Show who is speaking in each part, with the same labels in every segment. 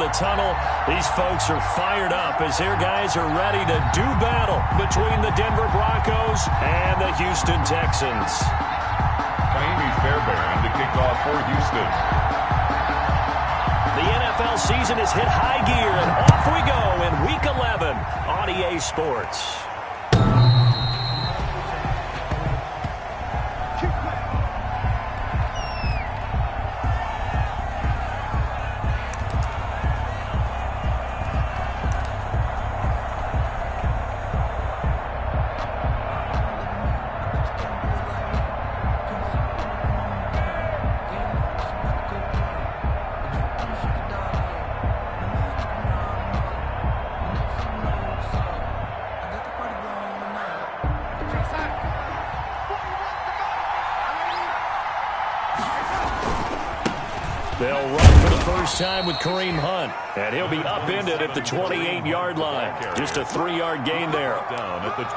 Speaker 1: the tunnel. These folks are fired up as their guys are ready to do battle between the Denver Broncos and the Houston Texans.
Speaker 2: Miami Fairbairn to kick off for Houston.
Speaker 1: The NFL season has hit high gear, and off we go in Week 11 on EA Sports. They'll run for the first time with Kareem Hunt, and he'll be upended at the 28-yard line. Just a 3-yard gain there.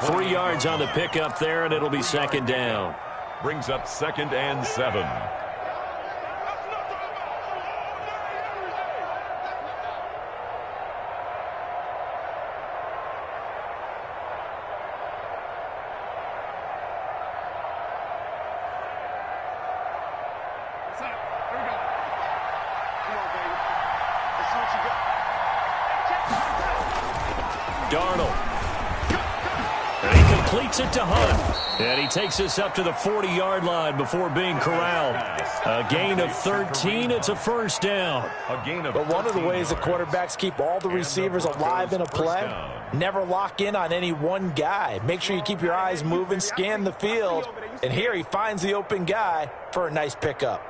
Speaker 1: 3 yards on the pickup there, and it'll be second down.
Speaker 2: Brings up 2nd and 7.
Speaker 1: Darnold. And he completes it to Hunt. And he takes us up to the 40-yard line before being corralled. A gain of 13. It's a first down.
Speaker 3: But one of the ways that quarterbacks keep all the receivers alive in a play, never lock in on any one guy. Make sure you keep your eyes moving, scan the field. And here he finds the open guy for a nice pickup.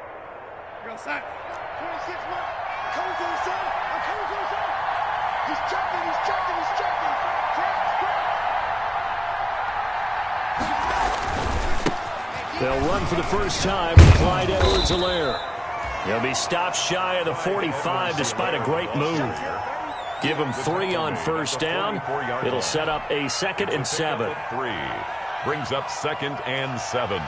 Speaker 1: They'll run for the first time with Clyde Edwards-Helaire. He'll be stopped shy of the 45 despite a great move. Give him 3 on first down. It'll set up a 2nd and 7.
Speaker 2: 3 brings up 2nd and 7.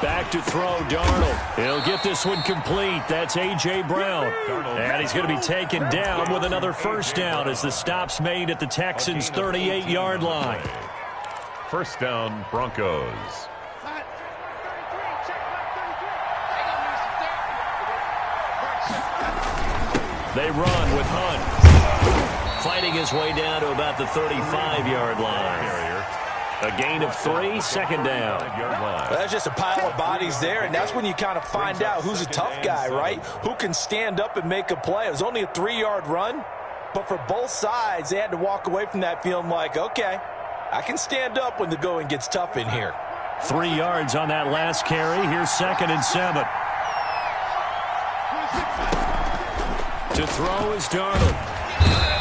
Speaker 1: Back to throw, Darnold. He'll get this one complete. That's A.J. Brown. And he's going to be taken down with another first down as the stop's made at the Texans' 38-yard line.
Speaker 2: First down, Broncos.
Speaker 1: They run with Hunt. Fighting his way down to about the 35-yard line. A gain of 3, second down.
Speaker 3: Well, that's just a pile of bodies there, and that's when you kind of find out who's a tough guy, right? Who can stand up and make a play. It was only a 3-yard run, but for both sides, they had to walk away from that feeling like, okay, I can stand up when the going gets tough in here.
Speaker 1: 3 yards on that last carry. Here's 2nd and 7. To throw is Darnold.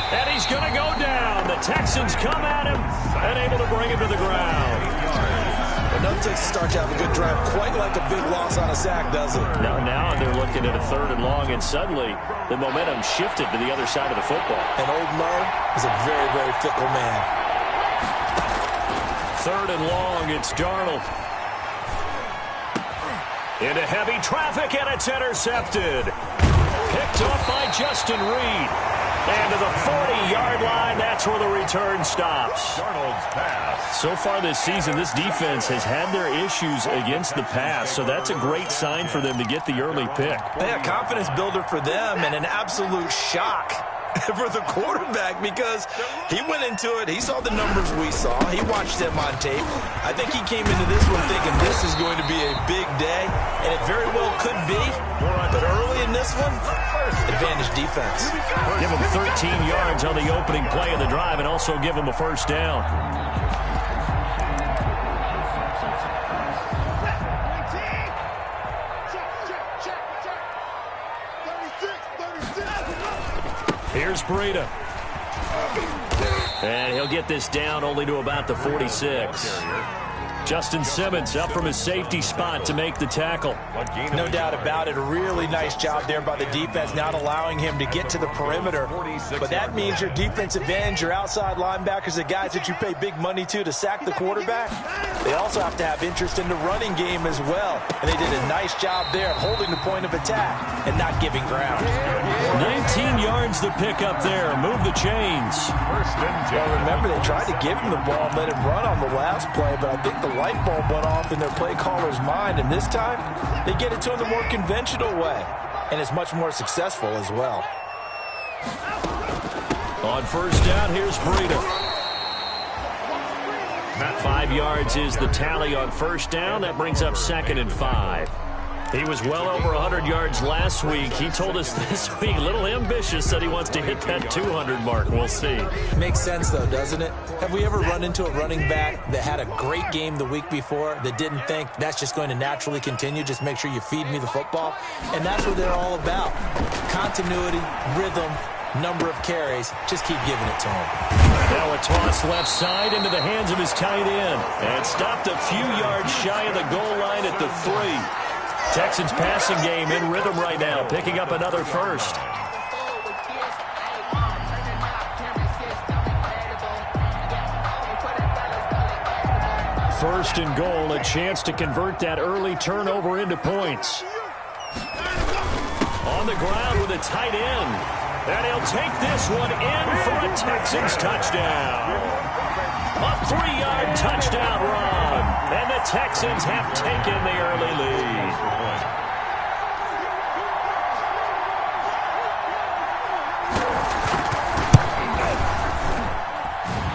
Speaker 1: And he's going to go down. The Texans come at him and able to bring him to the ground.
Speaker 3: It doesn't take a start to have a good drive quite like a big loss on a sack, does it?
Speaker 1: Now they're looking at a 3rd and long, and suddenly the momentum shifted to the other side of the football.
Speaker 3: And old Mo is a very, very fickle man.
Speaker 1: 3rd and long, it's Darnold. Into heavy traffic, and it's intercepted. Picked off by Justin Reed. And to the 40-yard line, that's where the return stops.
Speaker 2: Darnold's pass.
Speaker 1: So far this season, this defense has had their issues against the pass, so that's a great sign for them to get the early pick.
Speaker 3: Yeah, confidence builder for them and an absolute shock for the quarterback because he went into it. He saw the numbers we saw. He watched them on tape. I think he came into this one thinking this is going to be a big day, and it very well could be. But early in this one, advantage defense.
Speaker 1: Give him 13 yards on the opening play of the drive and also give him a first down. Here's Breida. And he'll get this down only to about the 46. Justin Simmons up from his safety spot to make the tackle.
Speaker 3: No doubt about it. A really nice job there by the defense, not allowing him to get to the perimeter. But that means your defensive ends, your outside linebackers, the guys that you pay big money to sack the quarterback, they also have to have interest in the running game as well. And they did a nice job there of holding the point of attack and not giving ground.
Speaker 1: 19 yards to pick up there. Move the chains.
Speaker 3: Well, remember, they tried to give him the ball and let him run on the last play, but I think the light bulb went off in their play caller's mind, and this time they get it to him the more conventional way, and it's much more successful as well.
Speaker 1: On first down, here's Breida. 5 yards is the tally on first down. That brings up 2nd and 5. He was well over 100 yards last week. He told us this week, a little ambitious, that he wants to hit that 200 mark. We'll see.
Speaker 3: Makes sense, though, doesn't it? Have we ever run into a running back that had a great game the week before that didn't think that's just going to naturally continue? Just make sure you feed me the football. And that's what they're all about. Continuity, rhythm, number of carries. Just keep giving it to him.
Speaker 1: Now a toss left side into the hands of his tight end. And stopped a few yards shy of the goal line at the 3. Texans passing game in rhythm right now, picking up another first. First and goal, a chance to convert that early turnover into points. On the ground with a tight end. And he'll take this one in for a Texans touchdown. A 3-yard touchdown run. And the Texans have taken the early lead.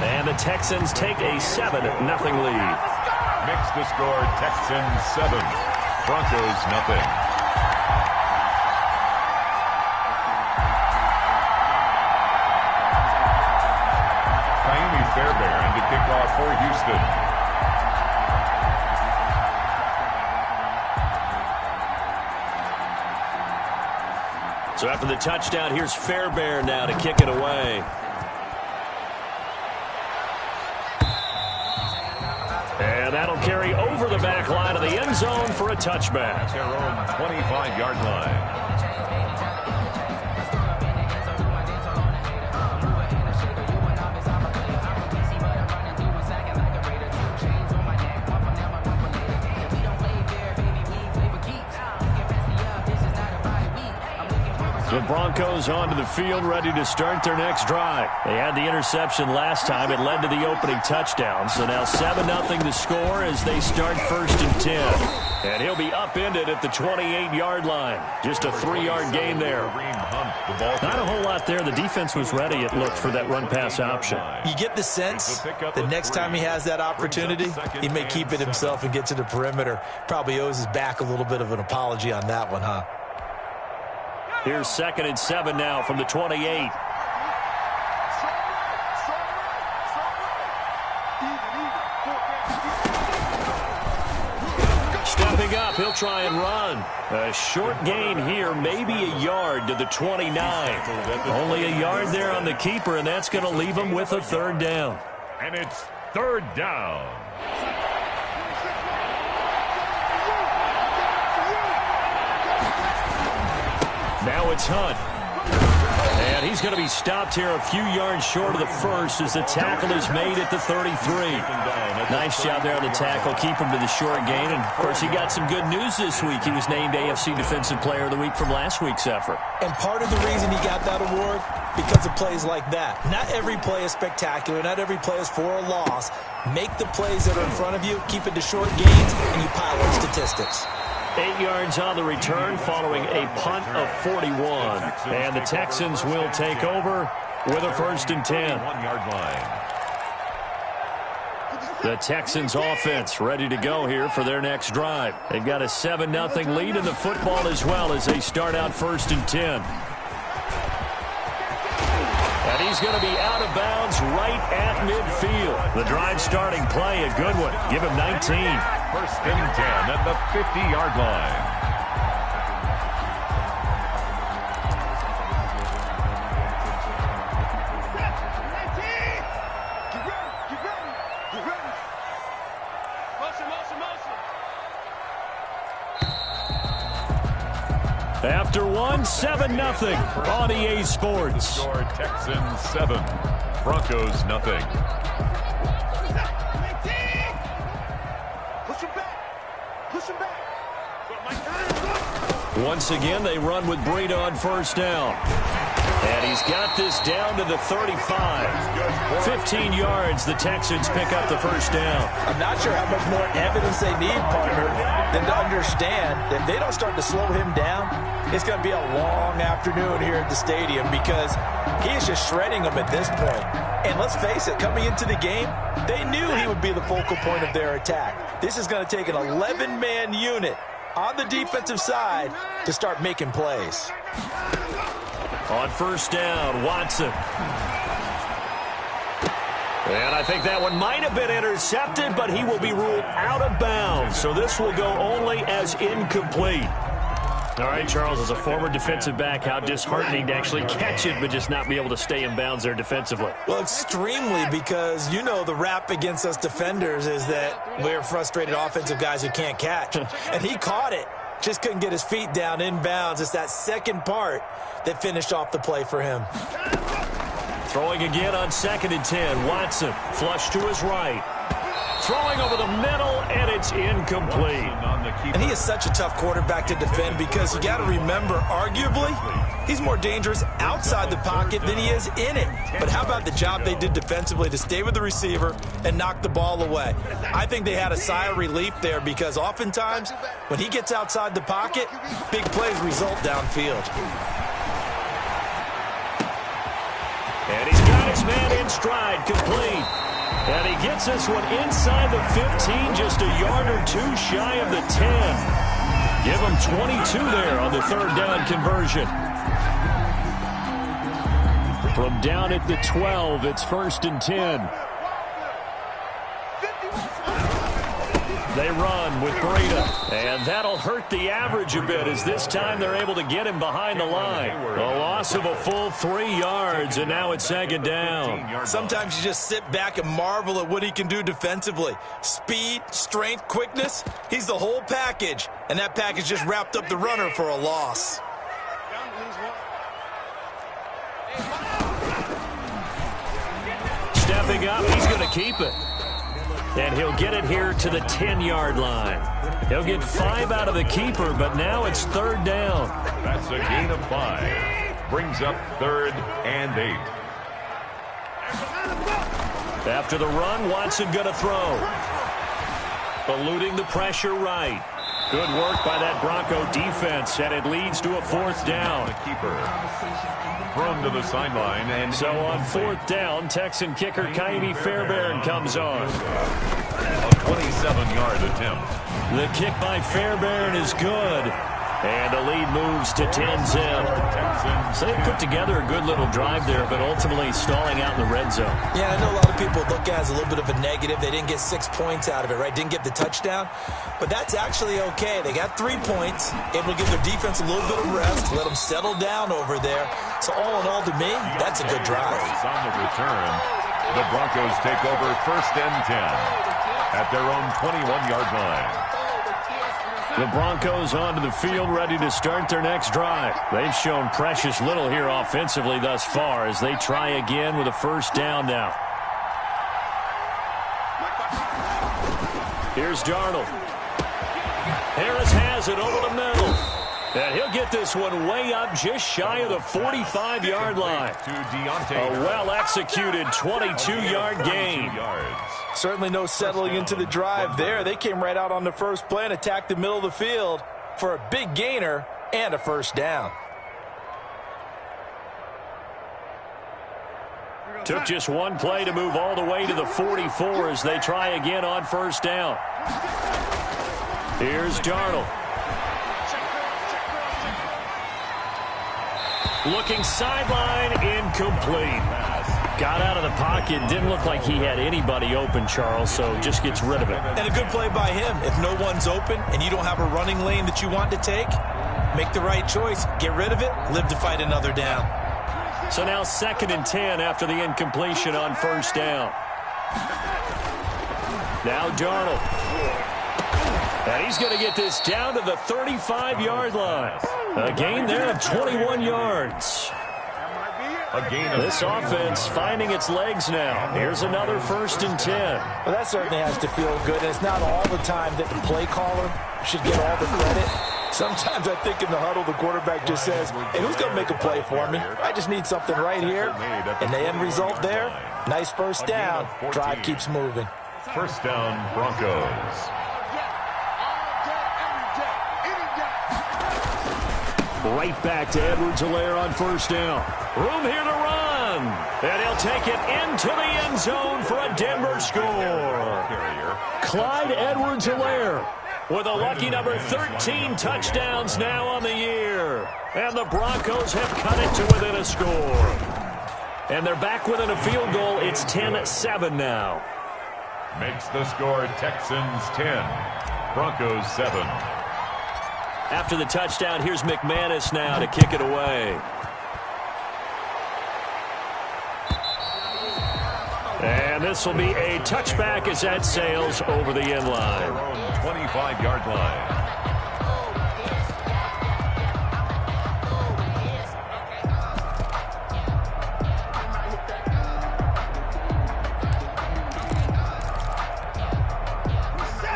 Speaker 1: And the Texans take a 7-0 lead.
Speaker 2: Makes the score Texans 7, Broncos 0. Fairbairn to kick off for Houston.
Speaker 1: So after the touchdown, here's Fairbairn now to kick it away. And that'll carry over the back line of the end zone for a touchback.
Speaker 2: Their own 25-yard line.
Speaker 1: The Broncos onto the field, ready to start their next drive. They had the interception last time. It led to the opening touchdown. So now 7-0 to score as they start 1st and 10. And he'll be upended at the 28-yard line. Just a 3-yard gain there. Not a whole lot there. The defense was ready, it looked, for that run-pass option.
Speaker 3: You get the sense the next time he has that opportunity, he may keep it himself and get to the perimeter. Probably owes his back a little bit of an apology on that one, huh?
Speaker 1: Here's 2nd and 7 now from the 28. Stepping up, he'll try and run. A short gain here, maybe a yard to the 29. Only a yard there on the keeper, and that's going to leave him with a 3rd down.
Speaker 2: And it's 3rd down.
Speaker 1: Now it's Hunt. And he's going to be stopped here a few yards short of the first as the tackle is made at the 33. Nice job there on the tackle. Keep him to the short gain. And, of course, he got some good news this week. He was named AFC Defensive Player of the Week from last week's effort.
Speaker 3: And part of the reason he got that award, because of plays like that. Not every play is spectacular. Not every play is for a loss. Make the plays that are in front of you, keep it to short gains, and you pile up statistics.
Speaker 1: 8 yards on the return following a punt of 41. And the Texans will take over with a 1st and 10.
Speaker 2: 1-yard line.
Speaker 1: The Texans offense ready to go here for their next drive. They've got a 7-0 lead in the football as well as they start out 1st and 10. And he's going to be out of bounds right at midfield. The drive starting play, a good one. Give him 19.
Speaker 2: 1st and 10 at the 50-yard line.
Speaker 1: won 7-0 on EA Sports.
Speaker 2: Score Texans 7, Broncos nothing.
Speaker 1: Once again, they run with Breida on first down. And he's got this down to the 35. 15 yards, the Texans pick up the first down.
Speaker 3: I'm not sure how much more evidence they need, partner, than to understand that if they don't start to slow him down, it's going to be a long afternoon here at the stadium because he is just shredding them at this point. And let's face it, coming into the game, they knew he would be the focal point of their attack. This is going to take an 11-man unit on the defensive side to start making plays.
Speaker 1: On first down, Watson. And I think that one might have been intercepted, but he will be ruled out of bounds. So this will go only as incomplete. All right, Charles, as a former defensive back, how disheartening to actually catch it, but just not be able to stay in bounds there defensively.
Speaker 3: Well, extremely, because, you know, the rap against us defenders is that we're frustrated offensive guys who can't catch. And he caught it. Just couldn't get his feet down in bounds. It's that second part that finished off the play for him.
Speaker 1: Throwing again on 2nd and 10. Watson, flush to his right. Throwing over the middle, and it's incomplete.
Speaker 3: And he is such a tough quarterback to defend because you got to remember, arguably, he's more dangerous outside the pocket than he is in it. But how about the job they did defensively to stay with the receiver and knock the ball away? I think they had a sigh of relief there because oftentimes when he gets outside the pocket, big plays result downfield.
Speaker 1: And he's got his man in stride, complete. And he gets this one inside the 15, just a yard or two shy of the 10. Give him 22 there on the 3rd down conversion. From down at the 12, it's 1st and 10. They run with Breida, and that'll hurt the average a bit as this time they're able to get him behind the line. A loss of a full 3 yards, and now it's 2nd down.
Speaker 3: Sometimes you just sit back and marvel at what he can do defensively. Speed, strength, quickness, he's the whole package, and that package just wrapped up the runner for a loss.
Speaker 1: Stepping up, he's going to keep it. And he'll get it here to the 10-yard line. He'll get 5 out of the keeper, but now it's 3rd down.
Speaker 2: That's a gain of 5. Brings up 3rd and 8.
Speaker 1: After the run, Watson going to throw. Eluding the pressure right. Good work by that Bronco defense, and it leads to a 4th down.
Speaker 2: The keeper thrown to the sideline, and
Speaker 1: so on 4th down, Texan kicker Kaimi Fairbairn comes on.
Speaker 2: A 27-yard attempt.
Speaker 1: The kick by Fairbairn is good. And the lead moves to 10-0. So they put together a good little drive there, but ultimately stalling out in the red zone.
Speaker 3: Yeah, I know a lot of people look at it as a little bit of a negative. They didn't get 6 points out of it, right? Didn't get the touchdown. But that's actually okay. They got 3 points, able to give their defense a little bit of rest, let them settle down over there. So all in all, to me, that's a good drive.
Speaker 2: On the return, the Broncos take over 1st and 10 at their own 21-yard line.
Speaker 1: The Broncos onto the field, ready to start their next drive. They've shown precious little here offensively thus far as they try again with a 1st down now. Here's Darnold. Harris has it over the middle. And he'll get this one way up just shy of the 45-yard line. A well-executed 22-yard gain.
Speaker 3: Certainly no settling into the drive there. They came right out on the first play and attacked the middle of the field for a big gainer and a 1st down.
Speaker 1: Took just one play to move all the way to the 44 as they try again on 1st down. Here's Darnold. Looking sideline, incomplete. Got out of the pocket, didn't look like he had anybody open, Charles, so just gets rid of it.
Speaker 3: And a good play by him. If no one's open and you don't have a running lane that you want to take, make the right choice. Get rid of it, live to fight another down.
Speaker 1: So now 2nd and 10 after the incompletion on 1st down. Now Darnold. And he's going to get this down to the 35-yard line. A gain there of 21 yards. This offense finding its legs now. Here's another 1st and 10.
Speaker 3: Well, that certainly has to feel good. And it's not all the time that the play caller should get all the credit. Sometimes I think in the huddle, the quarterback just says, hey, who's going to make a play for me? I just need something right here. And the end result there, nice first down. Drive keeps moving.
Speaker 2: First down, Broncos.
Speaker 1: Right back to Edwards-Helaire on 1st down. Room here to run. And he'll take it into the end zone for a Denver score. Clyde Edwards-Helaire with a lucky number 13 touchdowns now on the year. And the Broncos have cut it to within a score. And they're back within a field goal. It's 10-7 now.
Speaker 2: Makes the score Texans 10, Broncos 7.
Speaker 1: After the touchdown, here's McManus now to kick it away. And this will be a touchback as that sails over the end line.
Speaker 2: 25-yard line.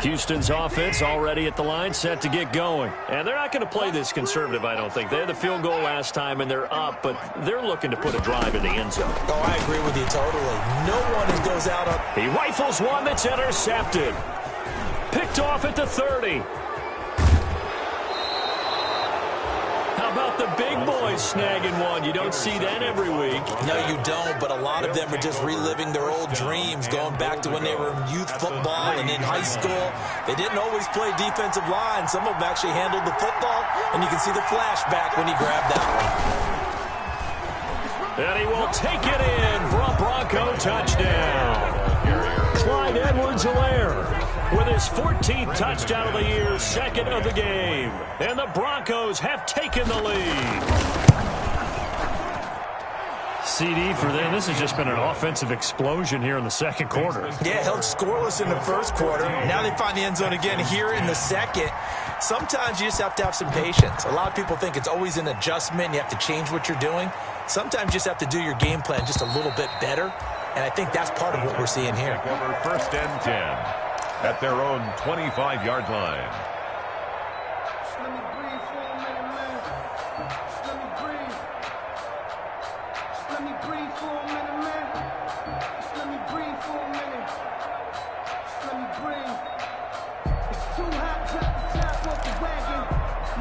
Speaker 1: Houston's offense already at the line, set to get going. And they're not going to play this conservative, I don't think. They had the field goal last time, and they're up, but they're looking to put a drive in the end zone.
Speaker 3: Oh, I agree with you totally. No one goes out up.
Speaker 1: He rifles one that's intercepted. Picked off at the 30. How about the big boys snagging one? You don't see that every week.
Speaker 3: No, you don't, but a lot of them are just reliving their old dreams, going back to when they were in youth football and in high school. They didn't always play defensive line. Some of them actually handled the football, and you can see the flashback when he grabbed that one.
Speaker 1: And he will take it in for a Bronco touchdown. Clyde Edwards-Helaire with his 14th touchdown of the year, 2nd of the game. And the Broncos have taken the lead. CD for them. This has just been an offensive explosion here in the 2nd quarter.
Speaker 3: Yeah, held scoreless in the 1st quarter. Now they find the end zone again here in the 2nd. Sometimes you just have to have some patience. A lot of people think it's always an adjustment. You have to change what you're doing. Sometimes you just have to do your game plan just a little bit better. And I think that's part of what we're seeing here.
Speaker 2: Over 1st and 10 at their own 25-yard line.
Speaker 4: Just let me breathe for a minute, man. Just let me breathe. Just let me breathe for a minute, man. Just let me breathe for a minute. Just let me breathe. It's too hot, drop the top off the wagon.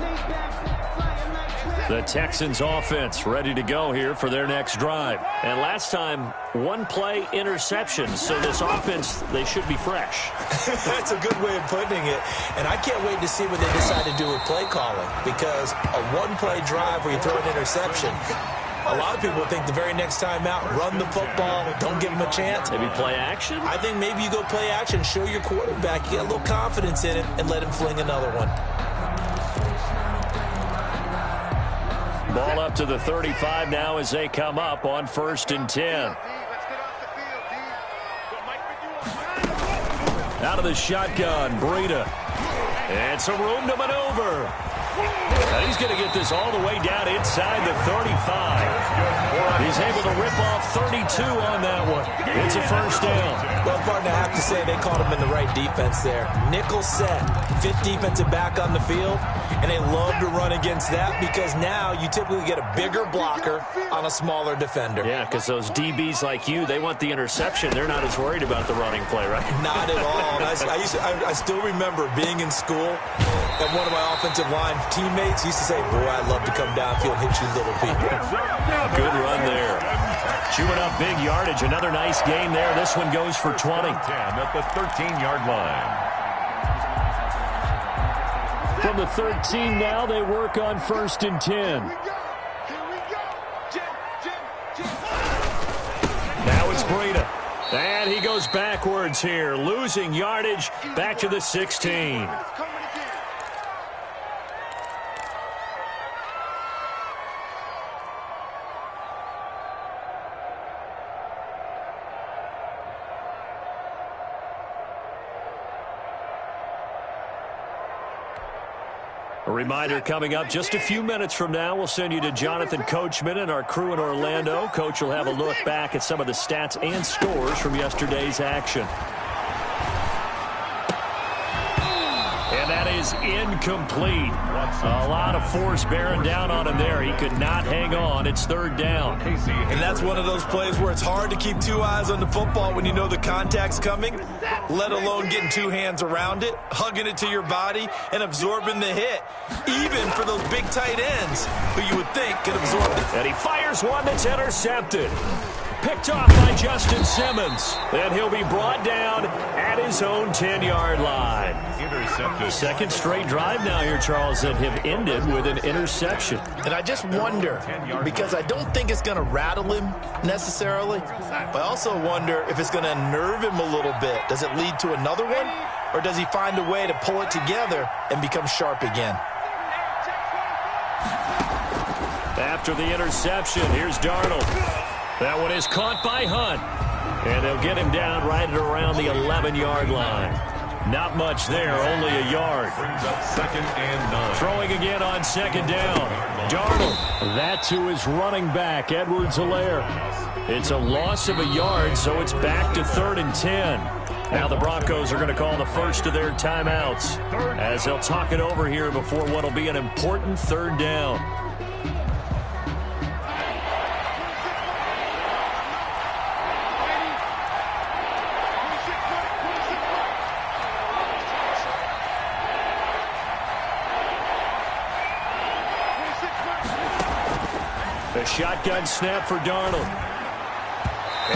Speaker 4: Lay back, flying like dragon.
Speaker 1: The Texans offense ready to go here for their next drive. And last time, one play interception. So this offense, they should be fresh.
Speaker 3: That's a good way of putting it. And I can't wait to see what they decide to do with play calling. Because a one-play drive where you throw an interception, a lot of people think the very next time out, run the football, don't give them a chance.
Speaker 1: Maybe play action?
Speaker 3: I think maybe you go play action, show your quarterback, you get a little confidence in it, and let him fling another one.
Speaker 1: Ball up to the 35 now as they come up on 1st and 10. Out of the shotgun, Breida. And some room to maneuver. And he's going to get this all the way down inside the 35. He's able to rip off 32 on that one. It's a 1st down.
Speaker 3: Well, partner, I have to say they caught him in the right defense there. Nickel set, 5th defensive back on the field, and they love to run against that because now you typically get a bigger blocker on a smaller defender.
Speaker 1: Yeah, because those DBs like you, they want the interception. They're not as worried about the running play, right?
Speaker 3: Not at all. I still remember being in school, and one of my offensive line teammates used to say, boy, I'd love to come downfield and hit you little people.
Speaker 1: Good run there. Chewing up big yardage. Another nice gain there. This one goes for 20.
Speaker 2: 10 at the 13-yard line.
Speaker 1: From the 13 now, they work on 1st and 10. Now it's Breida. And he goes backwards here, losing yardage back to the 16. reminder coming up just a few minutes from now, we'll send you to Jonathan Coachman and our crew in Orlando. Coach will have a look back at some of the stats and scores from yesterday's action. And that is incomplete. A lot of force bearing down on him there. He could not hang on. It's third down.
Speaker 3: And that's one of those plays where it's hard to keep two eyes on the football when you know the contact's coming, let alone getting two hands around it, hugging it to your body, and absorbing the hit, even for those big tight ends who you would think could absorb it.
Speaker 1: And he fires one that's intercepted. Picked off by Justin Simmons. Then he'll be brought down at his own 10-yard line.
Speaker 2: Intercepted.
Speaker 1: Second straight drive now here, Charles, that have ended with an interception.
Speaker 3: And I just wonder, because I don't think it's going to rattle him necessarily, but I also wonder if it's going to unnerve him a little bit. Does it lead to another one, or does he find a way to pull it together and become sharp again?
Speaker 1: After the interception, here's Darnold. That one is caught by Hunt. And they'll get him down right at around the 11-yard line. Not much there, only a yard.
Speaker 2: Brings up 2nd and 9.
Speaker 1: Throwing again on 2nd down. Darnold. That to his running back, Edwards-Helaire. It's a loss of a yard, so it's back to 3rd and 10. Now the Broncos are going to call the first of their timeouts as they'll talk it over here before what will be an important 3rd down. The shotgun snap for Darnold.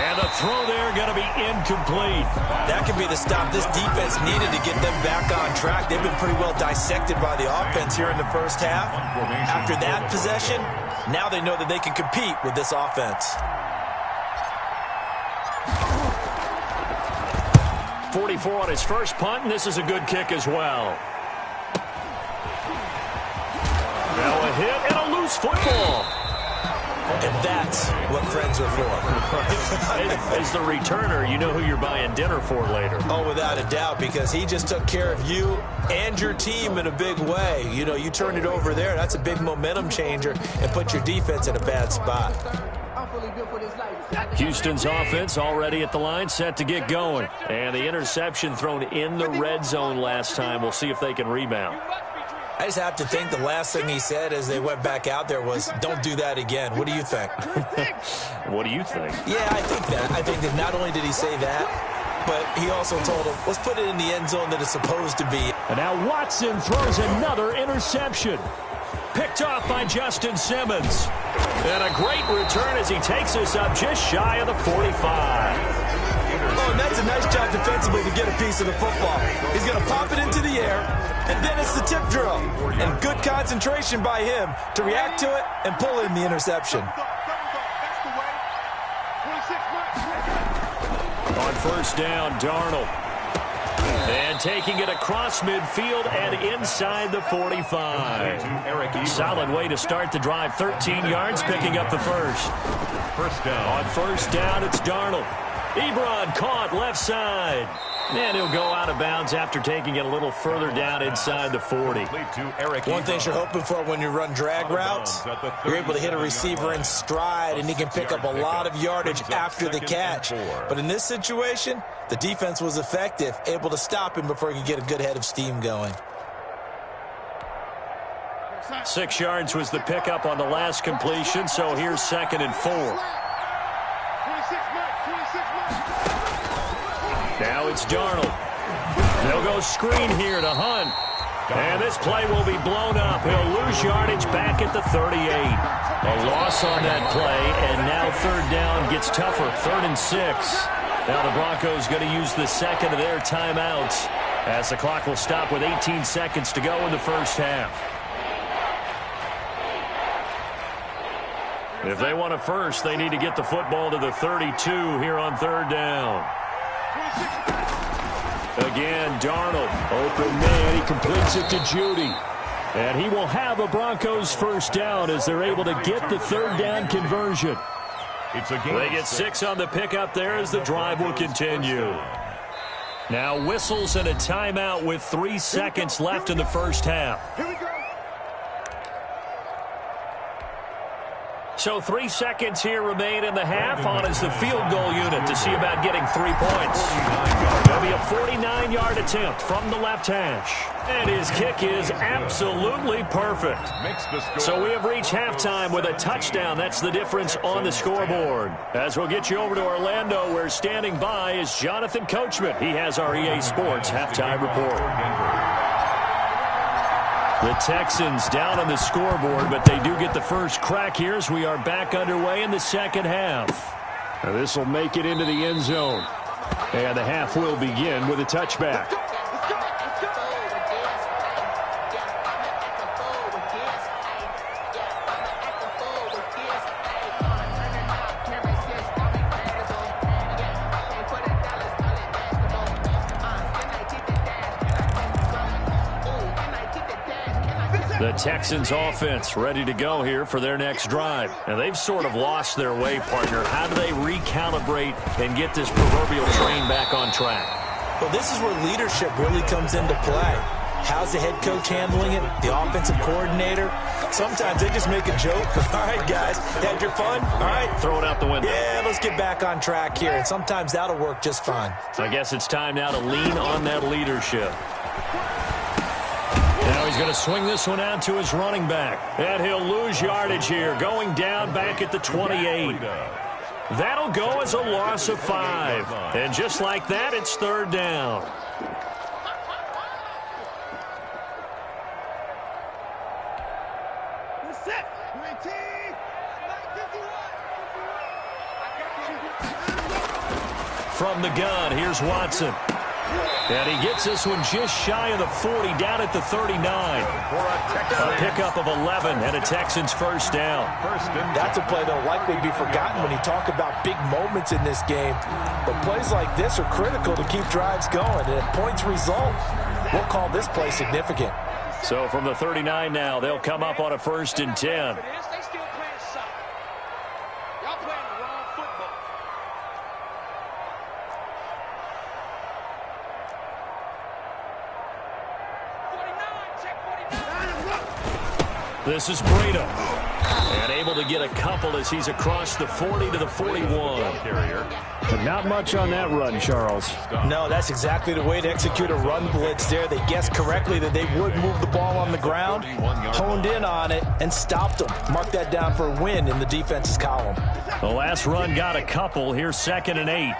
Speaker 1: And the throw there going to be incomplete.
Speaker 3: That could be the stop this defense needed to get them back on track. They've been pretty well dissected by the offense here in the first half. After that possession, now they know that they can compete with this offense.
Speaker 1: 44 on his first punt, and this is a good kick as well. Now a hit and a loose football.
Speaker 3: And that's what friends are for.
Speaker 1: As the returner, you know who you're buying dinner for later.
Speaker 3: Oh, without a doubt, because he just took care of you and your team in a big way. You know, you turn it over there, that's a big momentum changer, and put your defense in a bad spot.
Speaker 1: Houston's offense already at the line, set to get going. And the interception thrown in the red zone last time. We'll see if they can rebound.
Speaker 3: I just have to think the last thing he said as they went back out there was, don't do that again. What do you think?
Speaker 1: What do you think?
Speaker 3: Yeah, I think that. I think that not only did he say that, but he also told him, let's put it in the end zone that it's supposed to be.
Speaker 1: And now Watson throws another interception. Picked off by Justin Simmons. And a great return as he takes us up just shy of the 45.
Speaker 3: Oh, and that's a nice job defensively to get a piece of the football. He's going to pop it into the air, and then it's the tip drill. And good concentration by him to react to it and pull in the interception.
Speaker 1: On first down, Darnold. And taking it across midfield and inside the 45. Solid way to start the drive. 13 yards, picking up the first.
Speaker 2: First down.
Speaker 1: On first down, it's Darnold. Ebron caught left side. And he'll go out of bounds after taking it a little further down inside the 40.
Speaker 3: One thing you're hoping for when you run drag routes, you're able to hit a receiver in stride, and he can pick up a lot of yardage after the catch. But in this situation, the defense was effective, able to stop him before he could get a good head of steam going.
Speaker 1: 6 yards was the pickup on the last completion, so here's 2nd and 4. Now it's Darnold. They'll go screen here to Hunt. And this play will be blown up. He'll lose yardage back at the 38. A loss on that play, and now third down gets tougher. 3rd and 6. Now the Broncos going to use the second of their timeouts as the clock will stop with 18 seconds to go in the first half. If they want a first, they need to get the football to the 32 here on third down. Again, Darnold, open man, he completes it to Judy. And he will have a Broncos first down as they're able to get the third down conversion. They get 6 on the pickup there as the drive will continue. Now whistles and a timeout with 3 seconds left in the first half. So 3 seconds here remain in the half. On is the field goal unit to see about getting 3 points. There'll be a 49-yard attempt from the left hash. And his kick is absolutely perfect. So we have reached halftime with a touchdown. That's the difference on the scoreboard. As we'll get you over to Orlando, where standing by is Jonathan Coachman. He has our EA Sports halftime report. The Texans down on the scoreboard, but they do get the first crack here as we are back underway in the second half. Now this will make it into the end zone. And the half will begin with a touchback. The Texans offense ready to go here for their next drive. And they've sort of lost their way, partner. How do they recalibrate and get this proverbial train back on track?
Speaker 3: Well, this is where leadership really comes into play. How's the head coach handling it? The offensive coordinator? Sometimes they just make a joke. All right, guys, had your fun? All right.
Speaker 1: Throw it out the window.
Speaker 3: Yeah, let's get back on track here. And sometimes that'll work just fine.
Speaker 1: I guess it's time now to lean on that leadership. Now he's going to swing this one out to his running back. And he'll lose yardage here, going down back at the 28. That'll go as a loss of 5. And just like that, it's third down. From the gun, here's Watson. And he gets this one just shy of the 40, down at the 39. A pickup of 11 and a Texans first down.
Speaker 3: That's a play that'll likely be forgotten when you talk about big moments in this game. But plays like this are critical to keep drives going. And if points result, we'll call this play significant.
Speaker 1: So from the 39 now, they'll come up on a 1st and 10. This is Breda. And able to get a couple as he's across the 40 to the 41. But not much on that run, Charles.
Speaker 3: No, that's exactly the way to execute a run blitz there. They guessed correctly that they would move the ball on the ground, honed in on it, and stopped them. Mark that down for a win in the defense's column.
Speaker 1: The last run got a couple. Here's 2nd and 8.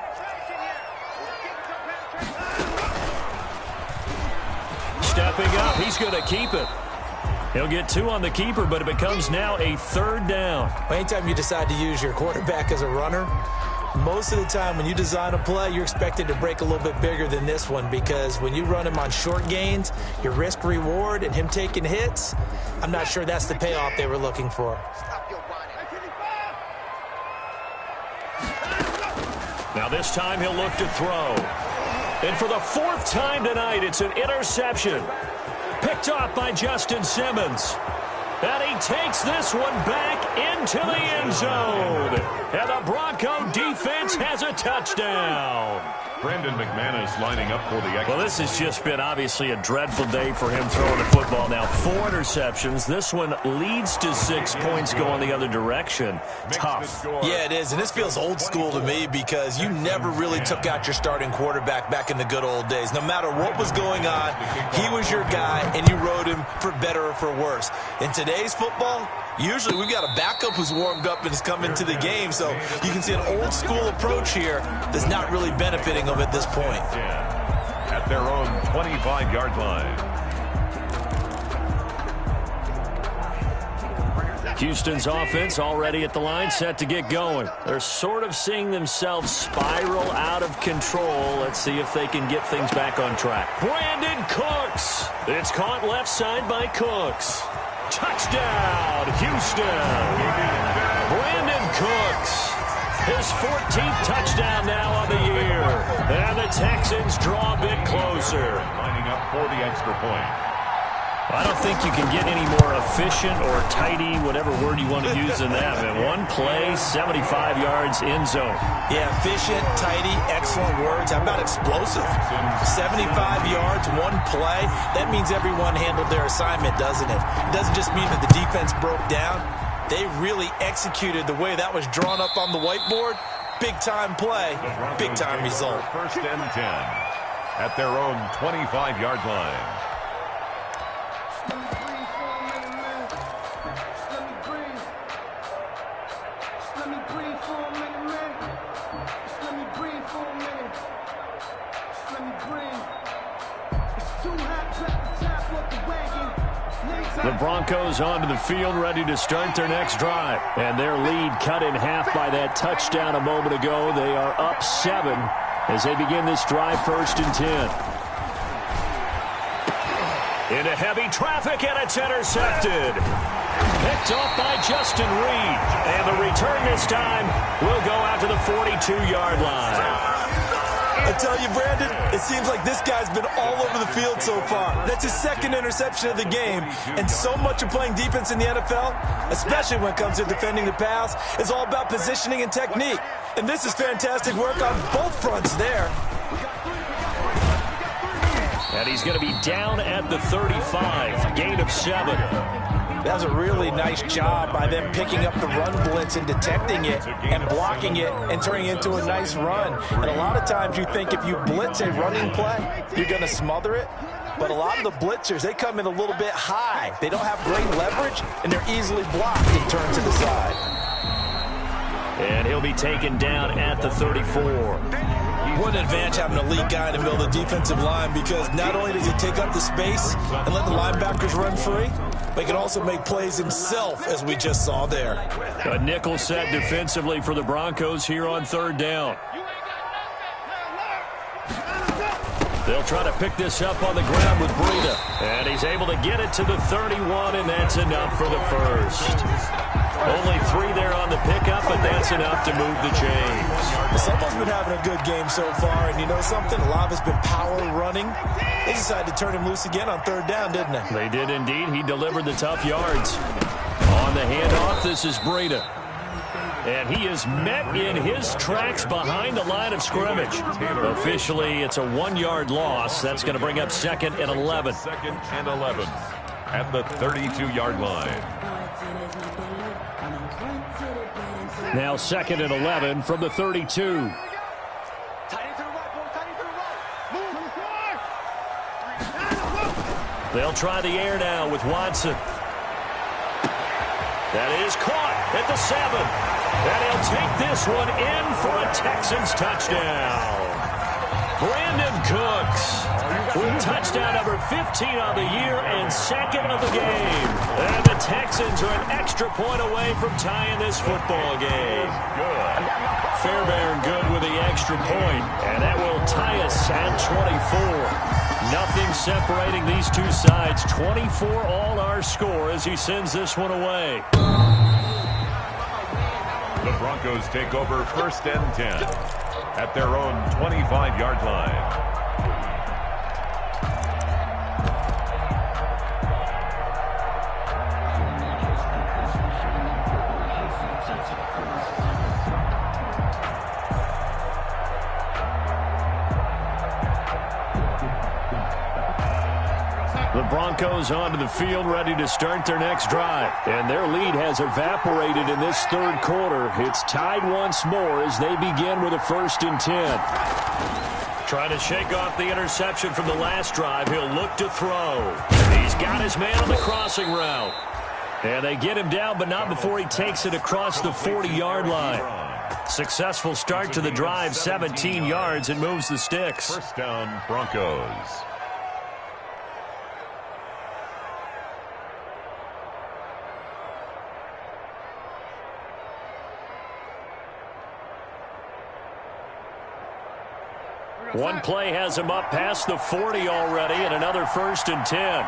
Speaker 1: Stepping up, he's going to keep it. He'll get 2 on the keeper, but it becomes now a 3rd down.
Speaker 3: Anytime you decide to use your quarterback as a runner, most of the time when you design a play, you're expected to break a little bit bigger than this one, because when you run him on short gains, your risk-reward and him taking hits, I'm not sure that's the payoff they were looking for.
Speaker 1: Now this time he'll look to throw. And for the 4th time tonight, it's an interception. Picked off by Justin Simmons. And he takes this one back into the end zone. And the Bronco defense has a touchdown.
Speaker 2: Brandon McManus lining up for the extra.
Speaker 1: Well, this has just been obviously a dreadful day for him throwing the football. Now 4 interceptions. This one leads to 6 points going the other direction. Tough.
Speaker 3: Yeah, it is. And this feels old school to me, because you never really took out your starting quarterback back in the good old days. No matter what was going on, he was your guy, and you rode him for better or for worse. In today's football, usually we've got a backup who's warmed up and has come into the game. So you can see an old school approach here that's not really benefiting them at this point.
Speaker 2: At their own 25-yard line.
Speaker 1: Houston's offense already at the line, set to get going. They're sort of seeing themselves spiral out of control. Let's see if they can get things back on track. Brandon Cooks. It's caught left side by Cooks. Touchdown, Houston. Brandon Cooks. His 14th touchdown now on the year. And the Texans draw a bit closer.
Speaker 2: Lining up for the extra point.
Speaker 1: I don't think you can get any more efficient or tidy, whatever word you want to use in that. Man, one play, 75 yards in zone.
Speaker 3: Yeah, efficient, tidy, excellent words. How about explosive? 75 yards, one play. That means everyone handled their assignment, doesn't it? It doesn't just mean that the defense broke down. They really executed the way that was drawn up on the whiteboard. Big-time play, big-time result.
Speaker 2: First and 10 at their own 25-yard line.
Speaker 1: The Broncos onto the field, ready to start their next drive. And their lead cut in half by that touchdown a moment ago. They are up 7 as they begin this drive, first and 10. Into heavy traffic, and it's intercepted. Picked off by Justin Reed. And the return this time will go out to the 42-yard line.
Speaker 3: I tell you, Brandon, it seems like this guy's been all over the field so far. That's his second interception of the game. And so much of playing defense in the NFL, especially when it comes to defending the pass, is all about positioning and technique. And this is fantastic work on both fronts there.
Speaker 1: And he's going to be down at the 35, gain of 7.
Speaker 3: That was a really nice job by them picking up the run blitz and detecting it and blocking it and turning it into a nice run. And a lot of times you think if you blitz a running play, you're going to smother it. But a lot of the blitzers, they come in a little bit high. They don't have great leverage, and they're easily blocked and turned to the side.
Speaker 1: And he'll be taken down at the 34.
Speaker 3: What an advantage having a lead guy in the middle of the defensive line, because not only does he take up the space and let the linebackers run free, but he can also make plays himself, as we just saw there.
Speaker 1: A nickel set defensively for the Broncos here on third down. They'll try to pick this up on the ground with Breida. And he's able to get it to the 31, and that's enough for the first. Only 3 there on the pickup, but that's enough to move the chains.
Speaker 3: Someone's been having a good game so far, and you know something? A lot of it's been power running. They decided to turn him loose again on third down, didn't they?
Speaker 1: They did indeed. He delivered the tough yards. On the handoff, this is Breida. And he is met in his tracks behind the line of scrimmage. Officially, it's a 1-yard loss. That's going to bring up second and 11.
Speaker 2: Second and 11 at the 32-yard line.
Speaker 1: Now second and 11 from the 32. They'll try the air now with Watson. That is caught at the 7. And he'll take this one in for a Texans touchdown. Brandon Cooks with touchdown number 15 on the year and second of the game. And the Texans are an extra point away from tying this football game. Fairbairn good with the extra point, and that will tie us at 24. Nothing separating these two sides. 24 all our score as he sends this one away.
Speaker 2: The Broncos take over first and 10 at their own 25-yard line.
Speaker 1: The Broncos onto the field, ready to start their next drive. And their lead has evaporated in this third quarter. It's tied once more as they begin with a first and 10. Trying to shake off the interception from the last drive. He'll look to throw. He's got his man on the crossing route. And they get him down, but not before he takes it across the 40-yard line. Successful start to the drive, 17 yards, and moves the sticks.
Speaker 2: First down, Broncos.
Speaker 1: One play has him up past the 40 already, and another first and 10.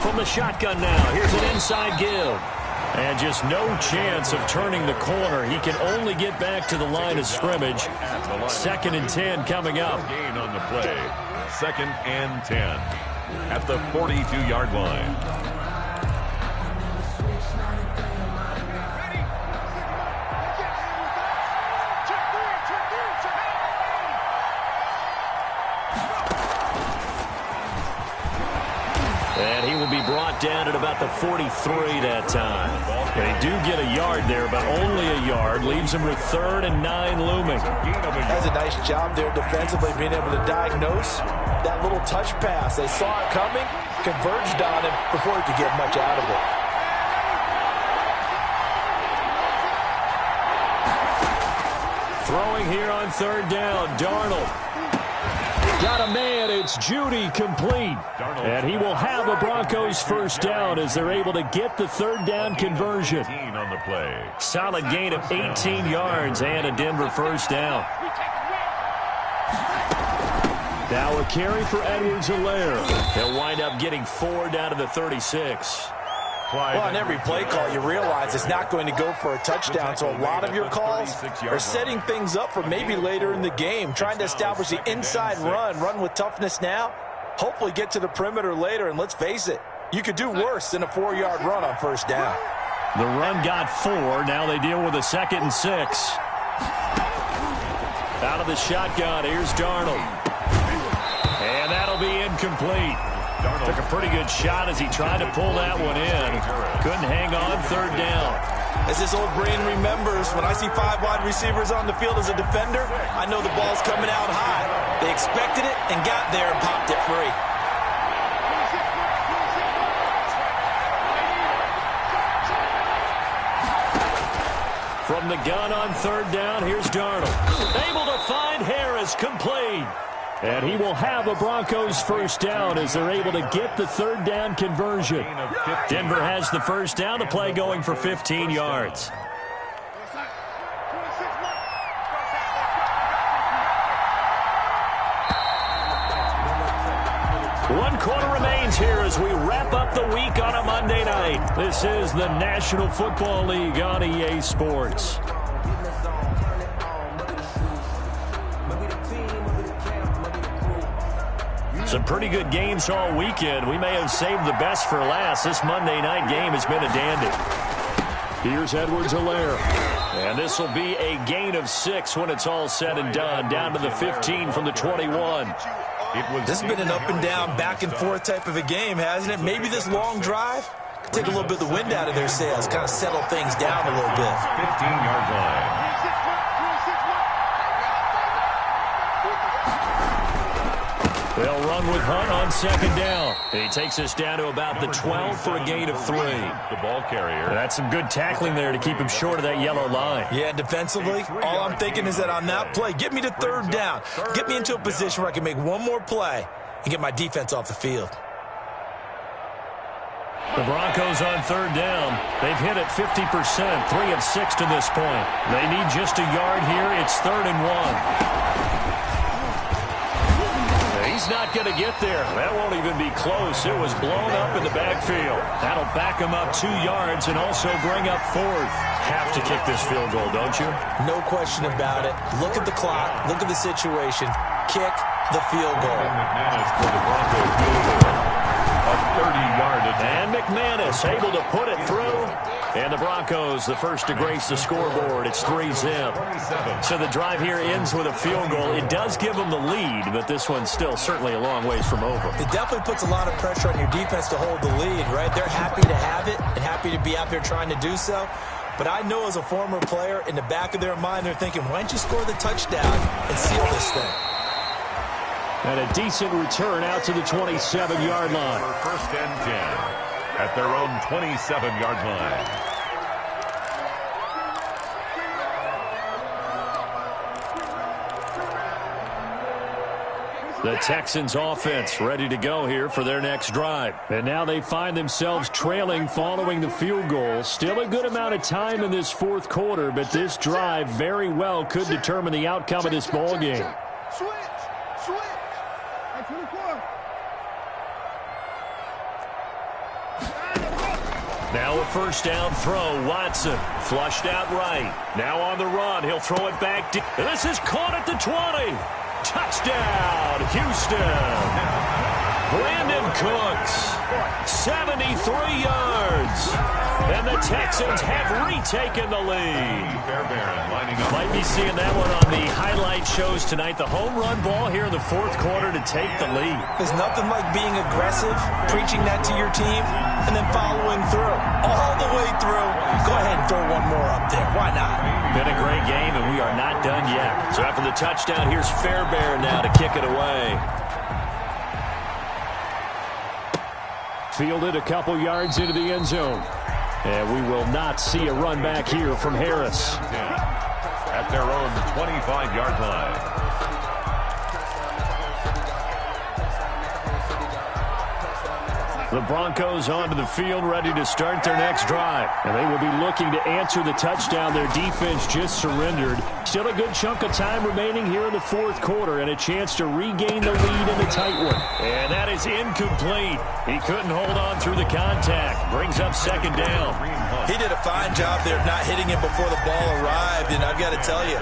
Speaker 1: From the shotgun now, here's an inside give. And just no chance of turning the corner. He can only get back to the line of scrimmage. Second and 10 coming up.
Speaker 2: Gain on the play. Second and 10 at the 42-yard line.
Speaker 1: And he will be brought down at about the 43 that time. They do get a yard there, but only a yard. Leaves them with 3rd and 9 looming.
Speaker 3: That's a nice job there defensively, being able to diagnose that little touch pass. They saw it coming, converged on him before he could get much out of it.
Speaker 1: Throwing here on 3rd down, Darnold. Got a man, it's Judy, complete. And he will have a Broncos first down as they're able to get the 3rd down conversion.
Speaker 2: On the play.
Speaker 1: Solid gain of 18 yards and a Denver first down. Now a carry for Edwards-Helaire. He'll wind up getting 4 down to the 36.
Speaker 3: Well, on every play call, you realize it's not going to go for a touchdown, so a lot of your calls are setting things up for maybe later in the game, trying to establish the inside run with toughness now, hopefully get to the perimeter later, and let's face it, you could do worse than a 4-yard run on first down.
Speaker 1: The run got 4. Now they deal with a 2nd and 6. Out of the shotgun, here's Darnold. And that'll be incomplete. Took a pretty good shot as he tried to pull that one in. Couldn't hang on 3rd down.
Speaker 3: As this old brain remembers, when I see 5 wide receivers on the field as a defender, I know the ball's coming out high. They expected it and got there and popped it free.
Speaker 1: From the gun on 3rd down, here's Darnold. Able to find Harris, complete. And he will have a Broncos first down as they're able to get the 3rd down conversion. Denver has the first down, to play going for 15 yards. One quarter remains here as we wrap up the week on a Monday night. This is the National Football League on EA Sports. Some pretty good games all weekend. We may have saved the best for last. This Monday night game has been a dandy. Here's Edwards-Helaire. And this will be a gain of 6 when it's all said and done. Down to the 15 from the 21.
Speaker 3: This has been an up and down, back and forth type of a game, hasn't it? Maybe this long drive could take a little bit of the wind out of their sails, kind of settle things down a little bit.
Speaker 2: 15-yard line.
Speaker 1: They'll run with Hunt on 2nd down. He takes us down to about the 12 for a gain of 3.
Speaker 2: The ball carrier.
Speaker 1: That's some good tackling there to keep him short of that yellow line.
Speaker 3: Yeah, defensively, all I'm thinking is that on that play, get me to 3rd down. Get me into a position where I can make one more play and get my defense off the field.
Speaker 1: The Broncos on 3rd down. They've hit it 50%, 3 of 6 to this point. They need just a yard here. It's 3rd and 1. He's not going to get there. That won't even be close. It was blown up in the backfield. That'll back him up 2 yards and also bring up 4th. Have to kick this field goal, don't you?
Speaker 3: No question about it. Look at the clock. Look at the situation. Kick the field goal.
Speaker 2: McManus for the Broncos field goal. A 30-yard attempt.
Speaker 1: And McManus able to put it through. And the Broncos, the first to grace the scoreboard. It's 3-zip. So the drive here ends with a field goal. It does give them the lead, but this one's still certainly a long ways from over.
Speaker 3: It definitely puts a lot of pressure on your defense to hold the lead, right? They're happy to have it and happy to be out there trying to do so. But I know as a former player, in the back of their mind, they're thinking, why don't you score the touchdown and seal this thing?
Speaker 1: And a decent return out to the 27-yard line.
Speaker 2: For 1st and 10 at their own 27-yard line.
Speaker 1: The Texans offense ready to go here for their next drive. And now they find themselves trailing following the field goal. Still a good amount of time in this 4th quarter, but this drive very well could determine the outcome of this ball game. Now a first down throw. Watson flushed out right. Now on the run. He'll throw it back deep. This is caught at the 20. Touchdown, Houston. Brandon Cooks, 73 yards. And the Texans have retaken the lead. Might be seeing that one on the highlight shows tonight. The home run ball here in the fourth quarter to take the lead.
Speaker 3: There's nothing like being aggressive, preaching that to your team, and then following through. All the way through. Go ahead and throw one more up there. Why not?
Speaker 1: Been a great game, and we are not done yet. So after the touchdown, here's Fairbairn now to kick it away. Fielded a couple yards into the end zone. And we will not see a run back here from Harris.
Speaker 2: At their own 25-yard line.
Speaker 1: The Broncos onto the field, ready to start their next drive. And they will be looking to answer the touchdown their defense just surrendered. Still a good chunk of time remaining here in the fourth quarter and a chance to regain the lead in the tight one. And that is incomplete. He couldn't hold on through the contact. Brings up second down.
Speaker 3: He did a fine job there of not hitting him before the ball arrived. And I've got to tell you,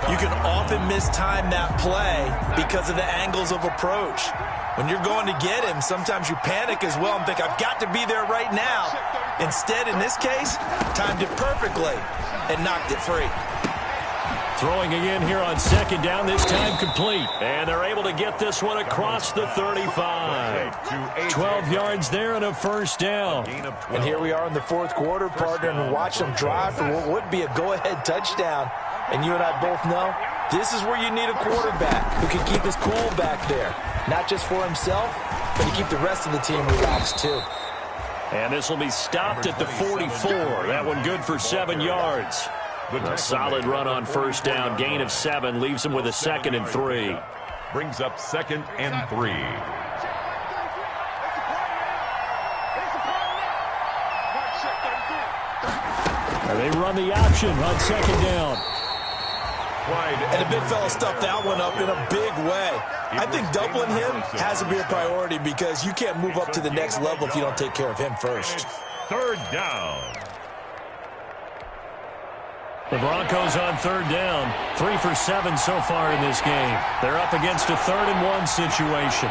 Speaker 3: you can often mistime that play because of the angles of approach. When you're going to get him, sometimes you panic as well and think, I've got to be there right now. Instead, in this case, timed it perfectly and knocked it free.
Speaker 1: Throwing again here on second down, this time complete. And they're able to get this one across the 35. 12 yards there and a first down.
Speaker 3: And here we are in the fourth quarter, partner, and watch them drive for what would be a go-ahead touchdown. And you and I both know this is where you need a quarterback who can keep his cool back there. Not just for himself, but to keep the rest of the team relaxed too.
Speaker 1: And this will be stopped at the 44. That one good for 7 yards. A solid run on first down. Gain of 7 leaves him with a 2nd and 3.
Speaker 2: Brings up 2nd and 3.
Speaker 1: And they run the option on second down.
Speaker 3: And the big fella stuffed that one up in a big way. I think doubling him has to be a priority because you can't move up to the next level if you don't take care of him first.
Speaker 2: Third down.
Speaker 1: The Broncos on third down. 3 for 7 so far in this game. They're up against a 3rd and 1 situation.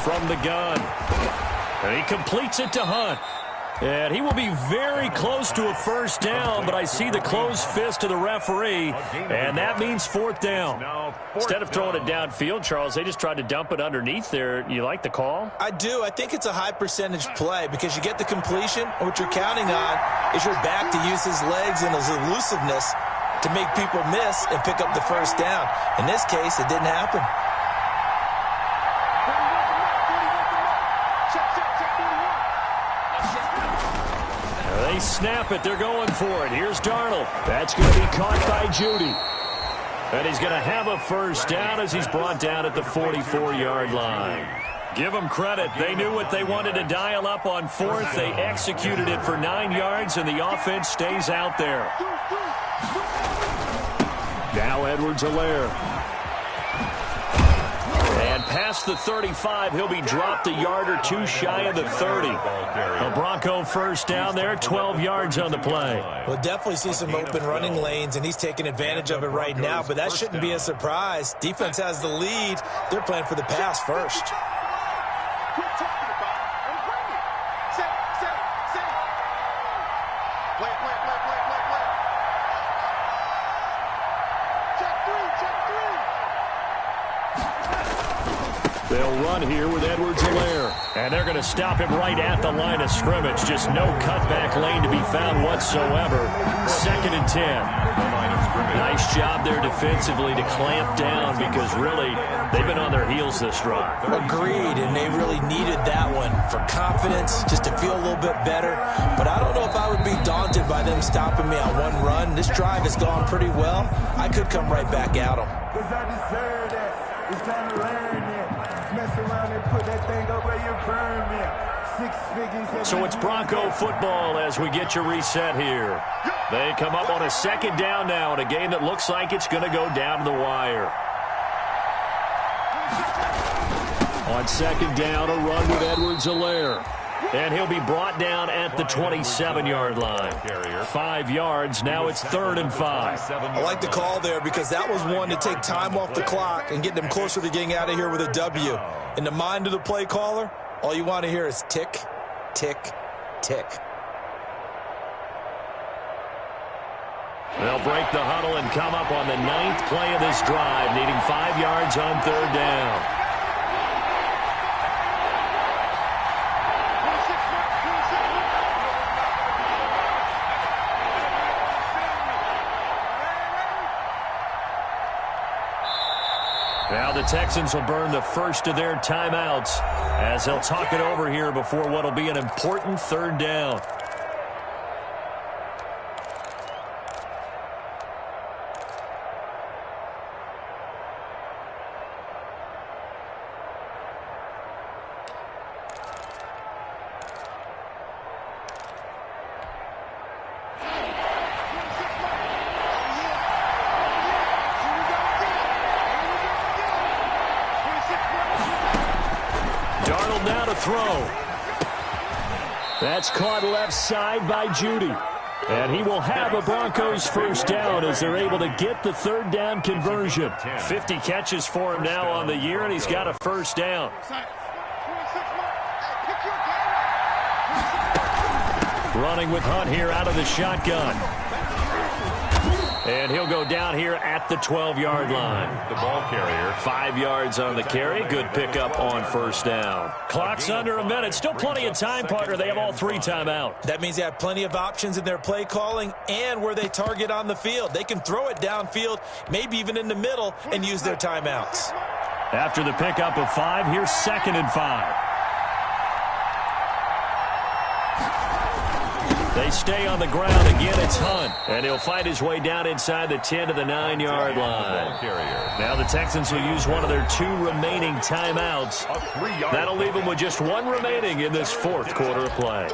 Speaker 1: From the gun. And he completes it to Hunt. And he will be very close to a first down, but I see the closed fist of the referee, and that means 4th down. Instead of throwing it downfield, Charles, they just tried to dump it underneath there. You like the call?
Speaker 3: I do. I think it's a high percentage play because you get the completion, and what you're counting on is your back to use his legs and his elusiveness to make people miss and pick up the first down. In this case, it didn't happen.
Speaker 1: They snap it. They're going for it. Here's Darnold. That's going to be caught by Judy. And he's going to have a first down as he's brought down at the 44-yard line. Give them credit. They knew what they wanted to dial up on 4th. They executed it for 9 yards, and the offense stays out there. Now Edwards-Helaire. And past the 35, he'll be dropped a yard or 2 shy of the 30. A Bronco first down there, 12 yards on the play.
Speaker 3: We'll definitely see some open running lanes, and he's taking advantage of it right now, but that shouldn't be a surprise. Defense has the lead. They're playing for the pass first.
Speaker 1: They'll run here with Edwards-Helaire. And they're going to stop him right at the line of scrimmage. Just no cutback lane to be found whatsoever. 2nd and 10. Nice job there defensively to clamp down because really they've been on their heels this drive.
Speaker 3: Agreed, and they really needed that one for confidence, just to feel a little bit better. But I don't know if I would be daunted by them stopping me on one run. This drive has gone pretty well. I could come right back at them.
Speaker 4: Because I deserve that. It's time to learn it. Mess around and put that thing up where you burn me. 6 figures.
Speaker 1: So it's Bronco football as we get you reset here. They come up on a 2nd down now in a game that looks like it's going to go down to the wire. On 2nd down, a run with Edwards-Helaire. And he'll be brought down at the 27-yard line. 5 yards. Now it's 3rd and 5.
Speaker 3: I like the call there because that was one to take time off the clock and get them closer to getting out of here with a W. In the mind of the play caller, all you want to hear is tick, tick, tick.
Speaker 1: They'll break the huddle and come up on the 9th play of this drive, needing 5 yards on 3rd down. Now the Texans will burn the first of their timeouts as they'll talk it over here before what will be an important 3rd down. Now to throw. That's caught left side by Judy. And he will have a Broncos first down as they're able to get the 3rd down conversion. 50 catches for him now on the year, and he's got a first down. Running with Hunt here out of the shotgun. And he'll go down here at the 12-yard line.
Speaker 2: The ball carrier.
Speaker 1: 5 yards on the carry. Good pickup on first down. Clock's under a minute. Still plenty of time, partner. They have all 3 timeouts.
Speaker 3: That means they have plenty of options in their play calling and where they target on the field. They can throw it downfield, maybe even in the middle, and use their timeouts.
Speaker 1: After the pickup of 5, here's 2nd and 5. They stay on the ground. Again, it's Hunt. And he'll fight his way down inside the 10 to the 9-yard line. Now the Texans will use one of their 2 remaining timeouts. That'll leave them with just 1 remaining in this 4th quarter of play.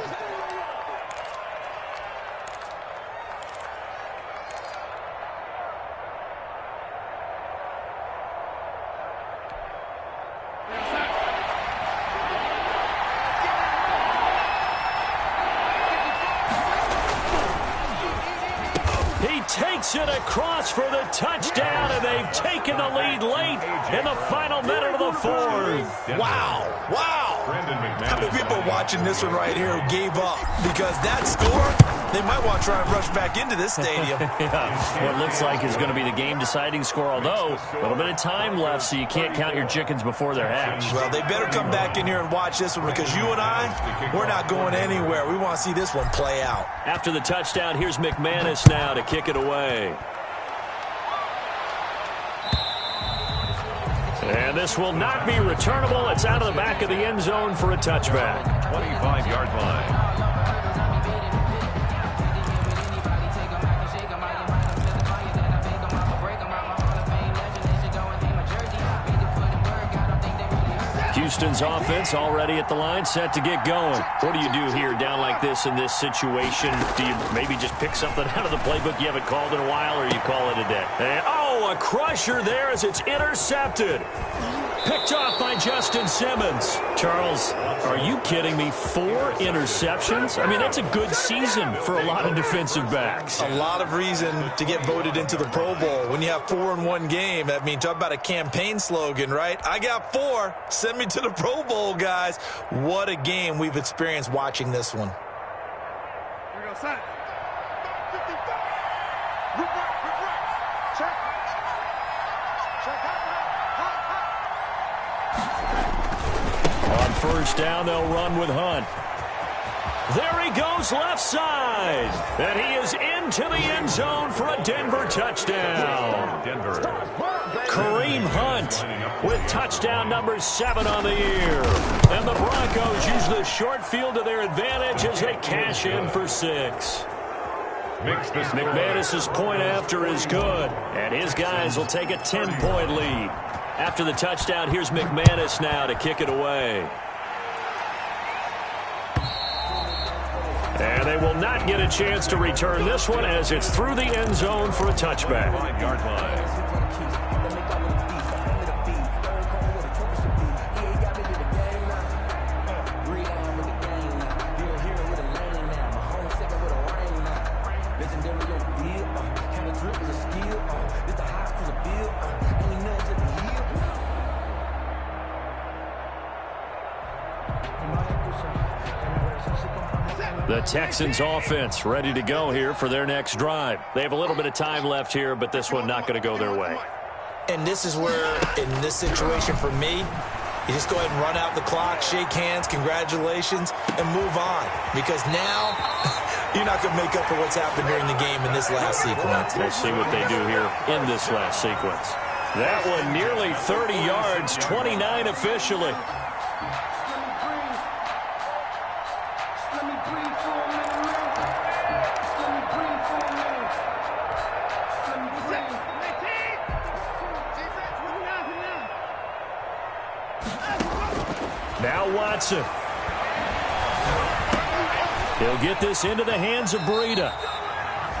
Speaker 1: Takes it across for the touchdown, and they've taken the lead late in the final minute of the 4th.
Speaker 3: Wow. How many people watching this one right here who gave up? Because that score, they might want to try and rush back into this stadium.
Speaker 1: Yeah, what looks like is going to be the game-deciding score, although a little bit of time left, so you can't count your chickens before they're hatched.
Speaker 3: Well, they better come back in here and watch this one because you and I, we're not going anywhere. We want to see this one play out.
Speaker 1: After the touchdown, here's McManus now to kick it away. And this will not be returnable. It's out of the back of the end zone for a touchback.
Speaker 2: 25-yard line.
Speaker 1: Houston's offense already at the line, set to get going. What do you do here down like this in this situation? Do you maybe just pick something out of the playbook you haven't called in a while, or you call it a day? And, a crusher there as it's intercepted. Picked off by Justin Simmons. Charles, are you kidding me? 4 interceptions? I mean, that's a good season for a lot of defensive backs.
Speaker 3: A lot of reason to get voted into the Pro Bowl. When you have 4 in one game, I mean, talk about a campaign slogan, right? I got 4. Send me to the Pro Bowl, guys. What a game we've experienced watching this one.
Speaker 4: Here we go, son.
Speaker 1: On first down, they'll run with Hunt. There he goes left side. And he is into the end zone for a Denver touchdown. Kareem Hunt with touchdown number 7 on the year. And the Broncos use the short field to their advantage as they cash in for 6. McManus's point after is good. And his guys will take a 10-point lead. After the touchdown, here's McManus now to kick it away. And they will not get a chance to return this one as it's through the end zone for a touchback.
Speaker 2: 5-yard line.
Speaker 1: The Texans offense ready to go here for their next drive. They have a little bit of time left here, but this one not going to go their way.
Speaker 3: And this is where, in this situation for me, you just go ahead and run out the clock, shake hands, congratulations, and move on. Because now, you're not going to make up for what's happened during the game in this last sequence.
Speaker 1: We'll see what they do here in this last sequence. That one nearly 30 yards, 29 officially. Now Watson. He'll get this into the hands of Breida.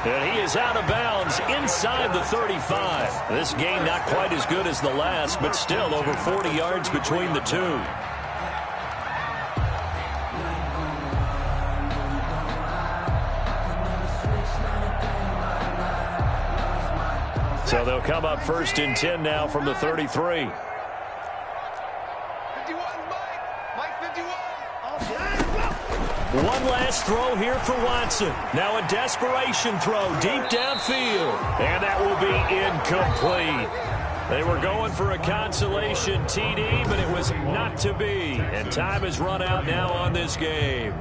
Speaker 1: And he is out of bounds inside the 35. This game not quite as good as the last, but still over 40 yards between the two. So they'll come up 1st and 10 now from the 33. One last throw here for Watson. Now a desperation throw deep downfield. And that will be incomplete. They were going for a consolation TD, but it was not to be. And time has run out now on this game.